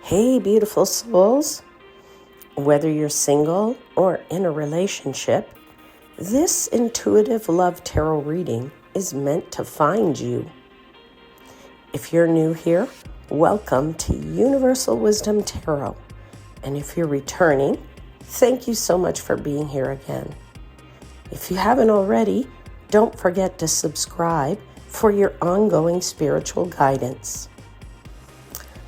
Hey, beautiful souls. Whether you're single or in a relationship, this intuitive love tarot reading is meant to find you. If you're new here, welcome to Universal Wisdom Tarot. And if you're returning, thank you so much for being here again. If you haven't already, don't forget to subscribe for your ongoing spiritual guidance.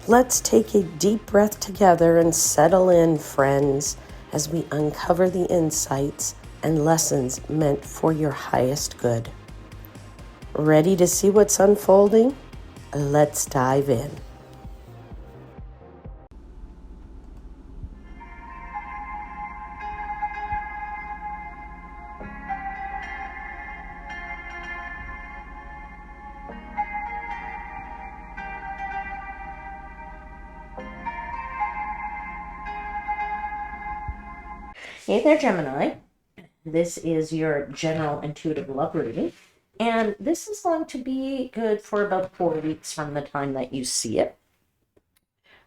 Let's take a deep breath together and settle in, friends, as we uncover the insights and lessons meant for your highest good. Ready to see what's unfolding? Let's dive in. Hey there, Gemini. This is your general intuitive love reading, and this is going to be good for about 4 weeks from the time that you see it.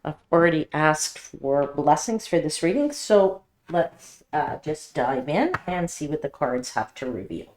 I've already asked for blessings for this reading, so let's just dive in and see what the cards have to reveal.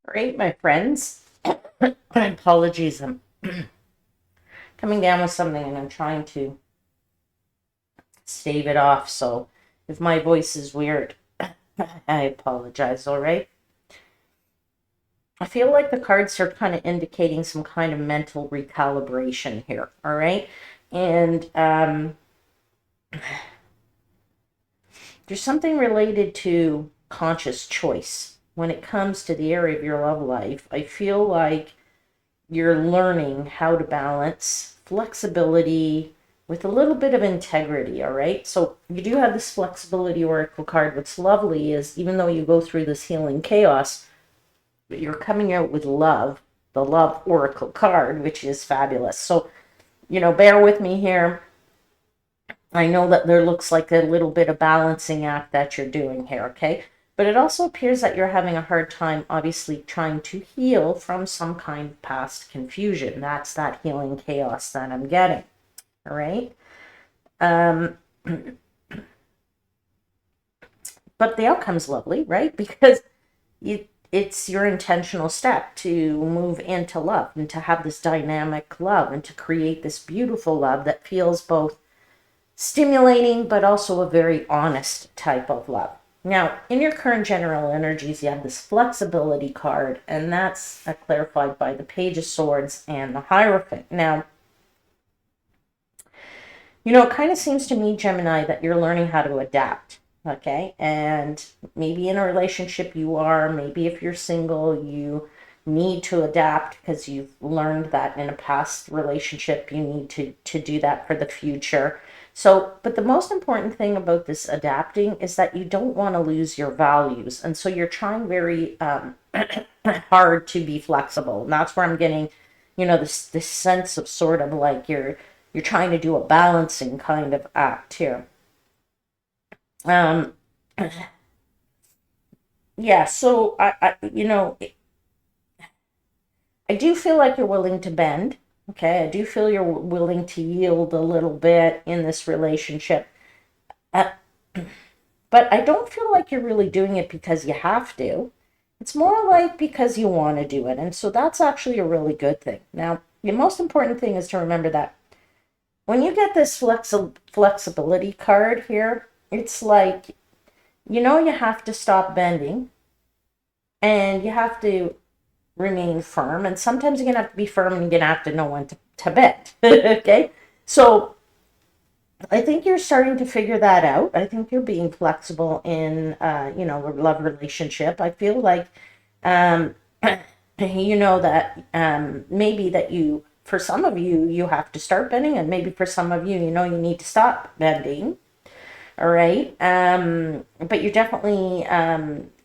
Great, my friends. Apologies, I'm coming down with something and I'm trying to stave it off, so if my voice is weird, I apologize, all right? I feel like the cards are kind of indicating some kind of mental recalibration here, all right? And there's something related to conscious choice. When it comes to the area of your love life, I feel like you're learning how to balance flexibility with a little bit of integrity, all right? So you do have this flexibility oracle card. What's lovely is even though you go through this healing chaos, you're coming out with love, the love oracle card, which is fabulous. So, bear with me here. I know that there looks like a little bit of balancing act that you're doing here, okay? But it also appears that you're having a hard time, obviously, trying to heal from some kind of past confusion. That's that healing chaos that I'm getting, all right? But the outcome's lovely, right? Because it's your intentional step to move into love and to have this dynamic love and to create this beautiful love that feels both stimulating but also a very honest type of love. Now, in your current general energies, you have this flexibility card, and that's clarified by the Page of Swords and the Hierophant. Now, it kind of seems to me, Gemini, that you're learning how to adapt, okay? And maybe in a relationship you are, maybe if you're single, you need to adapt because you've learned that in a past relationship you need to do that for the future. So, but the most important thing about this adapting is that you don't want to lose your values. And so you're trying very hard to be flexible. And that's where I'm getting, this sense of sort of like you're trying to do a balancing kind of act here. Yeah, so I do feel like you're willing to bend. Okay, I do feel you're willing to yield a little bit in this relationship. But I don't feel like you're really doing it because you have to. It's more like because you want to do it. And so that's actually a really good thing. Now, the most important thing is to remember that when you get this flexibility card here, it's like, you have to stop bending and you have to remain firm. And sometimes you're going to have to be firm and you're going to have to know when to bend. Okay? So I think you're starting to figure that out. I think you're being flexible in, a love relationship. I feel like, um, that maybe that for some of you, you have to start bending, and maybe for some of you, you need to stop bending. All right. But you're definitely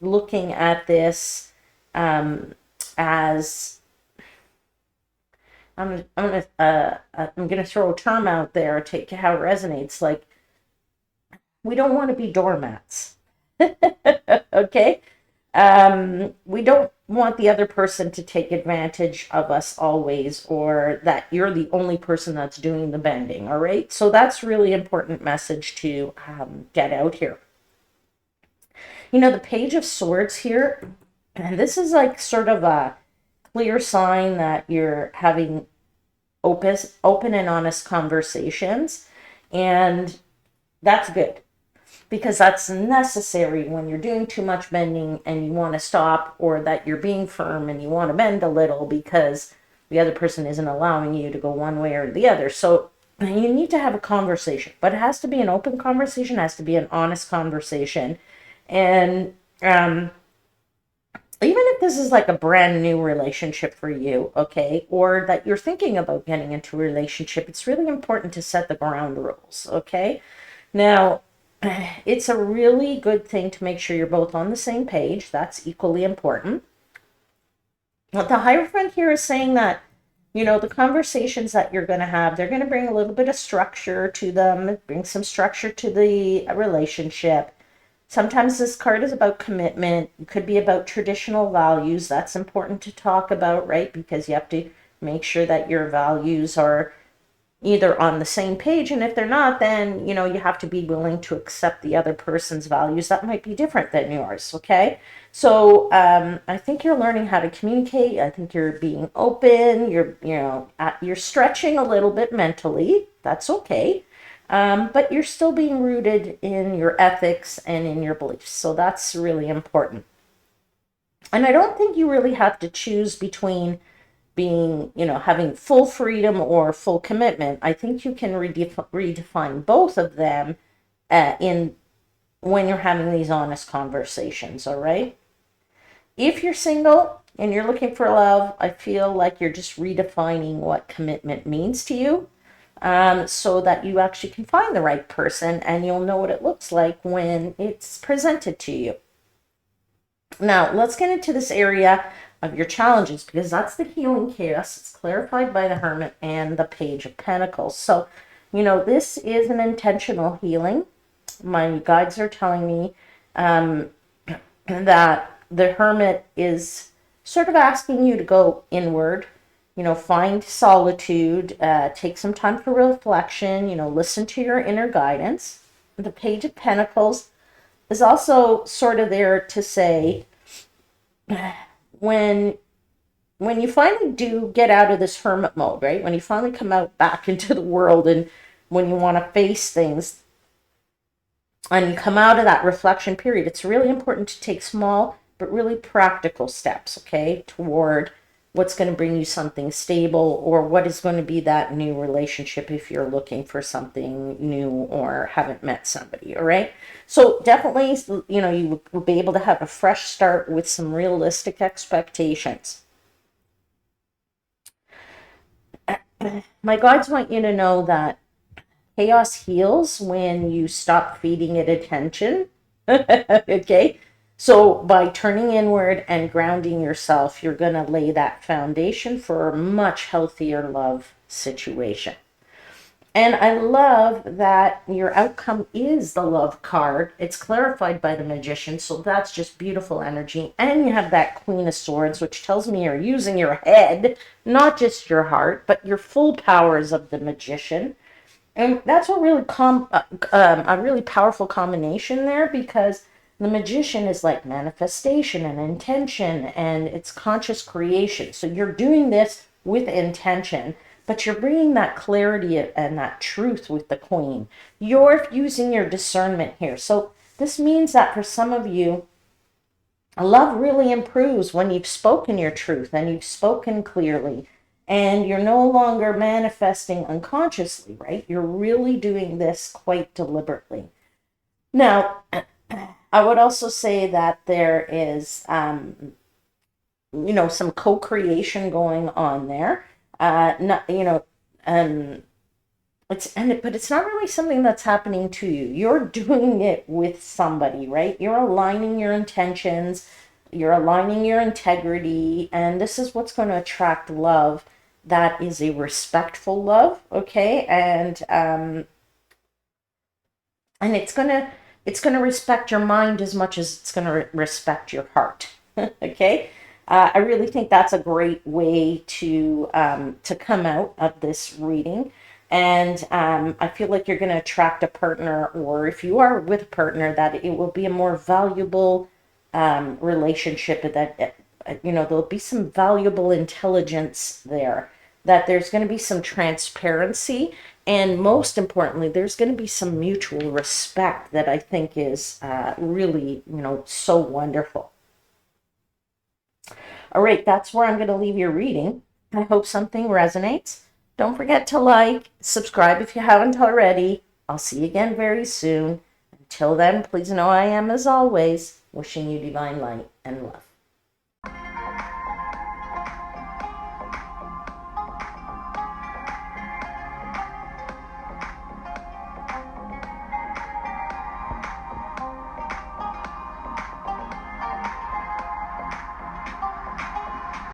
looking at this as I'm gonna throw a term out there, take how it resonates. Like, we don't want to be doormats. Okay. We don't want the other person to take advantage of us always, or that you're the only person that's doing the bending. All right. So that's really important message to get out here. The Page of Swords here, and this is like sort of a clear sign that you're having open and honest conversations, and that's good, because that's necessary when you're doing too much bending and you want to stop, or that you're being firm and you want to bend a little because the other person isn't allowing you to go one way or the other. So you need to have a conversation, but it has to be an open conversation, it has to be an honest conversation. And even if this is like a brand new relationship for you, okay, or that you're thinking about getting into a relationship, it's really important to set the ground rules, okay? Now, it's a really good thing to make sure you're both on the same page. That's equally important. But the Hierophant here is saying that, the conversations that you're going to have, they're going to bring a little bit of structure to them, bring some structure to the relationship. Sometimes this card is about commitment. It could be about traditional values. That's important to talk about, right? Because you have to make sure that your values are either on the same page. And if they're not, then, you have to be willing to accept the other person's values that might be different than yours, okay? So I think you're learning how to communicate. I think you're being open. You're stretching a little bit mentally. That's okay. But you're still being rooted in your ethics and in your beliefs. So that's really important. And I don't think you really have to choose between being, having full freedom or full commitment. I think you can redefine both of them in when you're having these honest conversations, all right? If you're single and you're looking for love, I feel like you're just redefining what commitment means to you. So that you actually can find the right person, and you'll know what it looks like when it's presented to you. Now, let's get into this area of your challenges, because that's the healing chaos. It's clarified by the Hermit and the Page of Pentacles. So, this is an intentional healing. My guides are telling me that the Hermit is sort of asking you to go inward, find solitude, take some time for reflection, listen to your inner guidance. The Page of Pentacles is also sort of there to say, when you finally do get out of this hermit mode, right? When you finally come out back into the world, and when you want to face things and you come out of that reflection period, it's really important to take small but really practical steps, okay, toward what's going to bring you something stable, or what is going to be that new relationship if you're looking for something new or haven't met somebody, all right? So definitely, you will be able to have a fresh start with some realistic expectations. My guides want you to know that chaos heals when you stop feeding it attention. Okay? So by turning inward and grounding yourself, you're going to lay that foundation for a much healthier love situation. And I love that your outcome is the Love card. It's clarified by the Magician, so that's just beautiful energy. And you have that Queen of Swords, which tells me you're using your head, not just your heart, but your full powers of the Magician. And that's a really a really powerful combination there, because the Magician is like manifestation and intention, and it's conscious creation. So you're doing this with intention, but you're bringing that clarity and that truth with the Queen. You're using your discernment here. So this means that for some of you, love really improves when you've spoken your truth and you've spoken clearly, and you're no longer manifesting unconsciously, right? You're really doing this quite deliberately. Now, I would also say that there is, some co-creation going on there. Not, but it's not really something that's happening to you. You're doing it with somebody, right? You're aligning your intentions, you're aligning your integrity, and this is what's going to attract love that is a respectful love, okay? And it's gonna respect your mind as much as it's gonna respect your heart. Okay, I really think that's a great way to come out of this reading, and I feel like you're gonna attract a partner, or if you are with a partner, that it will be a more valuable relationship. That there'll be some valuable intelligence there. That there's going to be some transparency, and most importantly, there's going to be some mutual respect that I think is really, so wonderful. All right, that's where I'm going to leave your reading. I hope something resonates. Don't forget to like, subscribe if you haven't already. I'll see you again very soon. Until then, please know I am, as always, wishing you divine light and love.